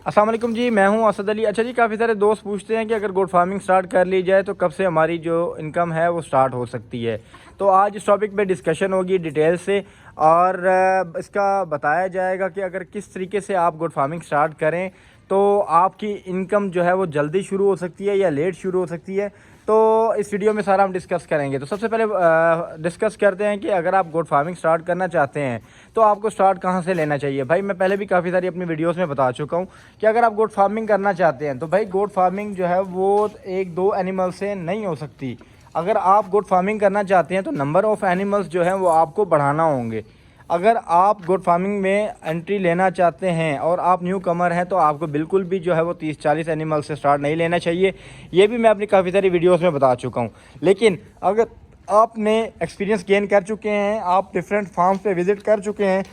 अस्सलाम वालेकुम जी, मैं हूं असद अली। अच्छा जी, काफ़ी सारे दोस्त पूछते हैं कि अगर गोट फार्मिंग स्टार्ट कर ली जाए तो कब से हमारी जो इनकम है वो स्टार्ट हो सकती है। तो आज इस टॉपिक पे डिस्कशन होगी डिटेल से और इसका बताया जाएगा कि अगर किस तरीके से आप गोट फार्मिंग स्टार्ट करें तो आपकी इनकम जो है वो जल्दी शुरू हो सकती है या लेट शुरू हो सकती है। तो इस वीडियो में सारा हम डिस्कस करेंगे। तो सबसे पहले डिस्कस करते हैं कि अगर आप गोट फार्मिंग स्टार्ट करना चाहते हैं तो आपको स्टार्ट कहाँ से लेना चाहिए। भाई मैं पहले भी काफ़ी सारी अपनी वीडियोस में बता चुका हूँ कि अगर आप गोट फार्मिंग करना चाहते हैं तो भाई गोट फार्मिंग जो है वो एक दो एनिमल से नहीं हो सकती। अगर आप गोट फार्मिंग करना चाहते हैं तो नंबर ऑफ़ एनिमल्स जो हैं वो आपको बढ़ाना होंगे। अगर आप गोट फार्मिंग में एंट्री लेना चाहते हैं और आप न्यू कमर हैं तो आपको बिल्कुल भी जो है वो 30-40 एनिमल से स्टार्ट नहीं लेना चाहिए। ये भी मैं अपनी काफ़ी सारी वीडियोस में बता चुका हूँ। लेकिन अगर आपने एक्सपीरियंस गेन कर चुके हैं, आप डिफरेंट फार्म्स पे विज़िट कर चुके हैं,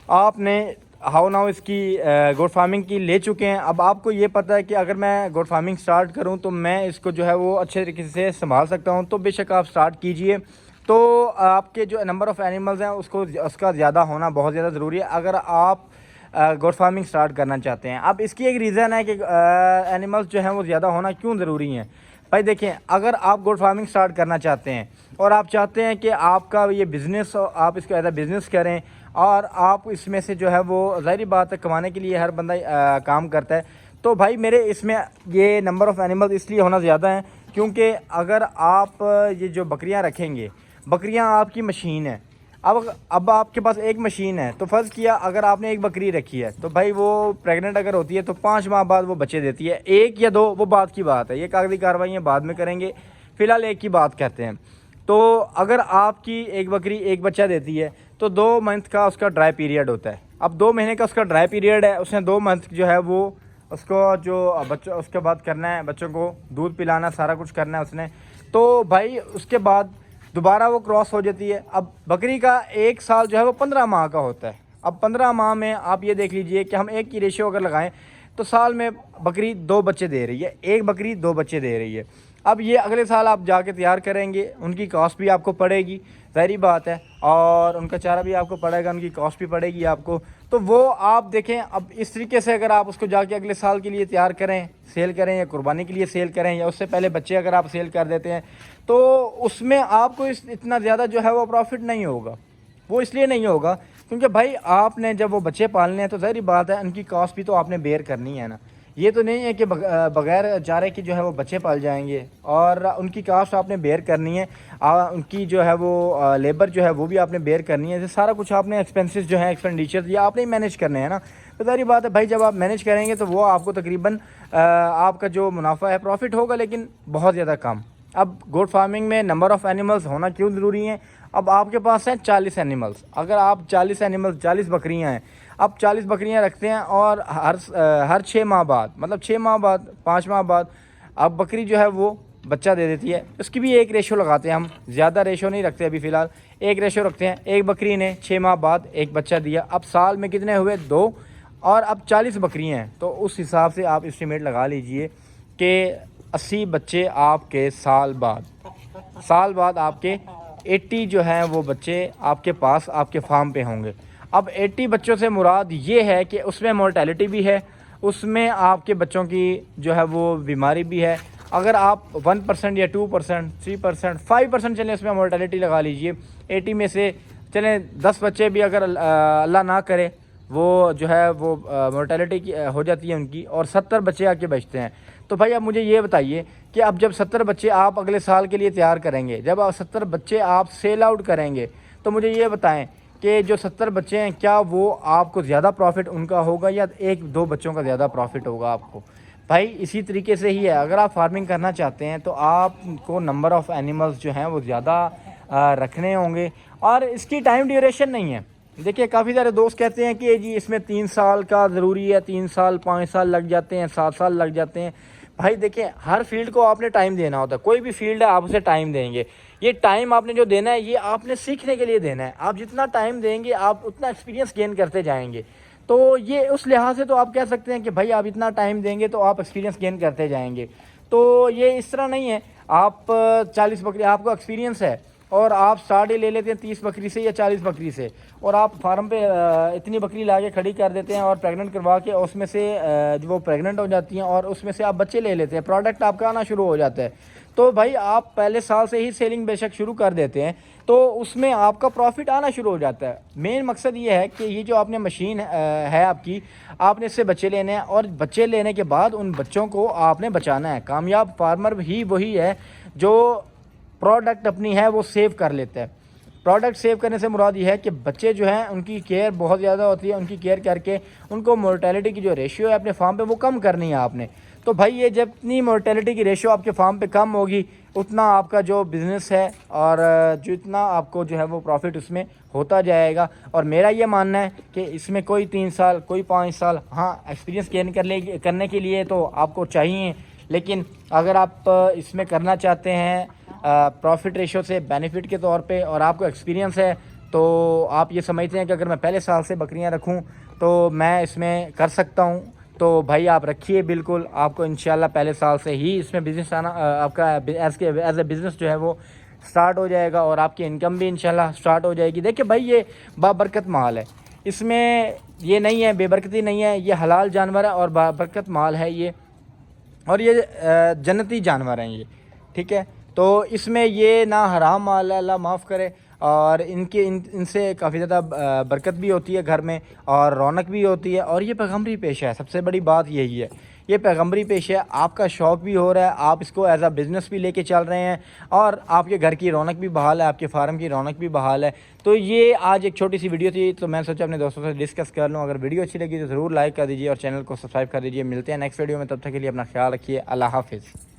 आपने हाउ नाउ इसकी गोट फार्मिंग की ले चुके हैं, अब आपको ये पता है कि अगर मैं गोट फार्मिंग स्टार्ट करूं तो मैं इसको जो है वो अच्छे तरीके से संभाल सकता हूं, तो बेशक आप स्टार्ट कीजिए। तो आपके जो नंबर ऑफ़ एनिमल्स हैं उसका ज़्यादा होना बहुत ज़्यादा ज़रूरी है अगर आप गोट फार्मिंग स्टार्ट करना चाहते हैं। अब इसकी एक रीज़न है कि एनिमल्स जो हैं वो ज़्यादा होना क्यों ज़रूरी हैं। भाई देखें, अगर आप गोट फार्मिंग स्टार्ट करना चाहते हैं और आप चाहते हैं कि आपका ये बिज़नेस, आप इसको एज अ बिज़नेस करें और आप इसमें से जो है वो ज़ाहिर बात है कमाने के लिए हर बंदा काम करता है, तो भाई मेरे इसमें ये नंबर ऑफ़ एनिमल्स इसलिए होना ज़्यादा है क्योंकि अगर आप ये जो बकरियां रखेंगे, बकरियां आपकी मशीन है। अब आपके पास एक मशीन है तो फ़र्ज़ किया अगर आपने एक बकरी रखी है तो भाई वो प्रेग्नेंट अगर होती है तो 5 माह बाद वो बच्चे देती है, एक या दो वो बात की बात है, ये कागज़ी कार्रवाइयाँ बाद में करेंगे, फ़िलहाल एक की बात कहते हैं। तो अगर आपकी एक बकरी एक बच्चा देती है तो 2 मंथ का उसका ड्राई पीरियड होता है। अब 2 महीने का उसका ड्राई पीरियड है, उसने 2 मंथ जो है वो उसको जो बच्चा उसके बाद करना है, बच्चों को दूध पिलाना, सारा कुछ करना है उसने। तो भाई उसके बाद दोबारा वो क्रॉस हो जाती है। अब बकरी का 1 साल जो है वो 15 माह का होता है। अब 15 माह में आप ये देख लीजिए कि हम एक की रेशियो अगर लगाएं तो साल में बकरी 2 बच्चे दे रही है, एक बकरी 2 बच्चे दे रही है। अब ये अगले साल आप जाके तैयार करेंगे, उनकी कॉस्ट भी आपको पड़ेगी, ज़ाहिर बात है, और उनका चारा भी आपको पड़ेगा, उनकी कॉस्ट भी पड़ेगी आपको। तो वो आप देखें, अब इस तरीके से अगर आप उसको जाके अगले साल के लिए तैयार करें, सेल करें या कुर्बानी के लिए सेल करें या उससे पहले बच्चे अगर आप सेल कर देते हैं तो उसमें आपको इतना ज़्यादा जो है वो प्रॉफिट नहीं होगा। वो इसलिए नहीं होगा क्योंकि भाई आपने जब वो बच्चे पालने हैं तो ज़ाहिर बात है उनकी कॉस्ट भी तो आपने बेयर करनी है ना। ये तो नहीं है कि बगैर चारे के जो है वो बच्चे पाल जाएंगे, और उनकी कास्ट आपने बेयर करनी है, उनकी जो है वो लेबर जो है वो भी आपने बेयर करनी है। सारा कुछ आपने एक्सपेंसेस जो है एक्सपेंडिचर ये आपने ही मैनेज करने हैं ना। तो सारी बात है भाई, जब आप मैनेज करेंगे तो वो आपको तकरीबन आपका जो मुनाफा है प्रॉफिट होगा, लेकिन बहुत ज़्यादा कम। अब गोट फार्मिंग में नंबर ऑफ़ एनिमल्स होना क्यों ज़रूरी हैं। अब आपके पास हैं 40 एनिमल्स, अगर आप 40 एनिमल्स 40 बकरियां हैं, अब 40 बकरियां रखते हैं और हर 6 माह बाद, मतलब 6 माह बाद 5 माह बाद अब बकरी जो है वो बच्चा दे देती है। उसकी भी एक रेशो लगाते हैं हम, ज़्यादा रेशो नहीं रखते अभी फ़िलहाल, एक रेशो रखते हैं। एक बकरी ने 6 माह बाद एक बच्चा दिया, अब साल में कितने हुए 2, और अब 40 बकरियाँ हैं तो उस हिसाब से आप एस्टिमेट लगा लीजिए कि 80 बच्चे आपके साल बाद आपके 80 जो हैं वो बच्चे आपके पास आपके फार्म पे होंगे। अब 80 बच्चों से मुराद ये है कि उसमें मोर्टेलिटी भी है, उसमें आपके बच्चों की जो है वो बीमारी भी है। अगर आप 1% या 2%, 3%, 5% चलें उसमें मोर्टेलिटी लगा लीजिए, 80 में से चलें 10 बच्चे भी अगर अल्लाह ना करे वो जो है वो मोर्टेलिटी की हो जाती है उनकी, और 70 बच्चे आके बचते हैं। तो भाई अब मुझे ये बताइए कि अब जब 70 बच्चे आप अगले साल के लिए तैयार करेंगे, जब आप 70 बच्चे आप सेल आउट करेंगे, तो मुझे ये बताएं कि जो 70 बच्चे हैं क्या वो आपको ज़्यादा प्रॉफिट उनका होगा या 1-2 बच्चों का ज़्यादा प्रॉफिट होगा आपको। भाई इसी तरीके से ही है, अगर आप फार्मिंग करना चाहते हैं तो आपको नंबर ऑफ़ एनिमल्स जो हैं वो ज़्यादा रखने होंगे, और इसकी टाइम ड्यूरेशन नहीं है। देखिए काफ़ी सारे दोस्त कहते हैं कि जी इसमें 3 साल का ज़रूरी है, 3 साल 5 साल लग जाते हैं, 7 साल लग जाते हैं। भाई देखिए हर फील्ड को आपने टाइम देना होता है, कोई भी फील्ड है आप उसे टाइम देंगे। ये टाइम आपने जो देना है ये आपने सीखने के लिए देना है, आप जितना टाइम देंगे आप उतना एक्सपीरियंस गेन करते जाएंगे। तो ये उस लिहाज से तो आप कह सकते हैं कि भाई आप इतना टाइम देंगे तो आप एक्सपीरियंस गेन करते जाएंगे। तो ये इस तरह नहीं है आप 40 बकरी आपको एक्सपीरियंस है اور آپ سٹارٹ ہی لے لیتے ہیں 30 بکری سے یا 40 بکری سے، اور آپ فارم پہ اتنی بکری لا کے کھڑی کر دیتے ہیں اور پریگننٹ کروا کے اس میں سے جو وہ پریگننٹ ہو جاتی ہیں اور اس میں سے آپ بچے لے لیتے ہیں، پروڈکٹ آپ کا آنا شروع ہو جاتا ہے، تو بھائی آپ پہلے سال سے ہی سیلنگ بے شک شروع کر دیتے ہیں تو اس میں آپ کا پروفٹ آنا شروع ہو جاتا ہے۔ مین مقصد یہ ہے کہ یہ جو آپ نے مشین ہے آپ کی، آپ نے اس سے بچے لینے ہیں، اور بچے لینے کے بعد ان بچوں کو آپ نے بچانا ہے۔ کامیاب فارمر ہی وہی ہے جو پروڈکٹ اپنی ہے وہ سیو کر لیتا ہے۔ پروڈکٹ سیو کرنے سے مراد یہ ہے کہ بچے جو ہیں ان کی کیئر بہت زیادہ ہوتی ہے، ان کی کیئر کر کے ان کو مورٹیلٹی کی جو ریشیو ہے اپنے فارم پہ وہ کم کرنی ہے آپ نے۔ تو بھائی یہ جتنی مورٹیلٹی کی ریشیو آپ کے فارم پہ کم ہوگی اتنا آپ کا جو بزنس ہے اور جتنا آپ کو جو ہے وہ پروفٹ اس میں ہوتا جائے گا۔ اور میرا یہ ماننا ہے کہ اس میں کوئی 3 سال کوئی 5 سال ہاں ایکسپیرینس گین کرنے کے لیے تو آپ کو چاہیے، لیکن اگر آپ اس میں کرنا چاہتے ہیں پروفٹ ریشو سے بینیفٹ کے طور پہ اور آپ کو ایکسپیرینس ہے تو آپ یہ سمجھتے ہیں کہ اگر میں پہلے سال سے بکریاں رکھوں تو میں اس میں کر سکتا ہوں، تو بھائی آپ رکھیے بالکل، آپ کو انشاءاللہ پہلے سال سے ہی اس میں بزنس آنا آپ کا ایز اے بزنس جو ہے وہ سٹارٹ ہو جائے گا اور آپ کی انکم بھی انشاءاللہ سٹارٹ ہو جائے گی۔ دیکھیں بھائی یہ بابرکت مال ہے، اس میں یہ نہیں ہے بے برکتی نہیں ہے، یہ حلال جانور ہے اور بابرکت مال ہے یہ، اور یہ جنتی جانور ہیں یہ، ٹھیک ہے۔ تو اس میں یہ نہ حرام مال ہے، اللہ معاف کرے، اور ان سے کافی زیادہ برکت بھی ہوتی ہے گھر میں اور رونق بھی ہوتی ہے، اور یہ پیغمبری پیشہ ہے، سب سے بڑی بات یہی ہے، یہ پیغمبری پیشہ ہے، آپ کا شوق بھی ہو رہا ہے، آپ اس کو ایز اے بزنس بھی لے کے چل رہے ہیں اور آپ کے گھر کی رونق بھی بحال ہے، آپ کے فارم کی رونق بھی بحال ہے۔ تو یہ آج ایک چھوٹی سی ویڈیو تھی تو میں سوچا اپنے دوستوں سے ڈسکس کر لوں، اگر ویڈیو اچھی لگی تو ضرور لائک کر دیجیے اور چینل کو سبسکرائب کر دیجیے۔ ملتے ہیں نیکسٹ ویڈیو میں، تب تک کے لیے اپنا خیال رکھیے، اللہ حافظ۔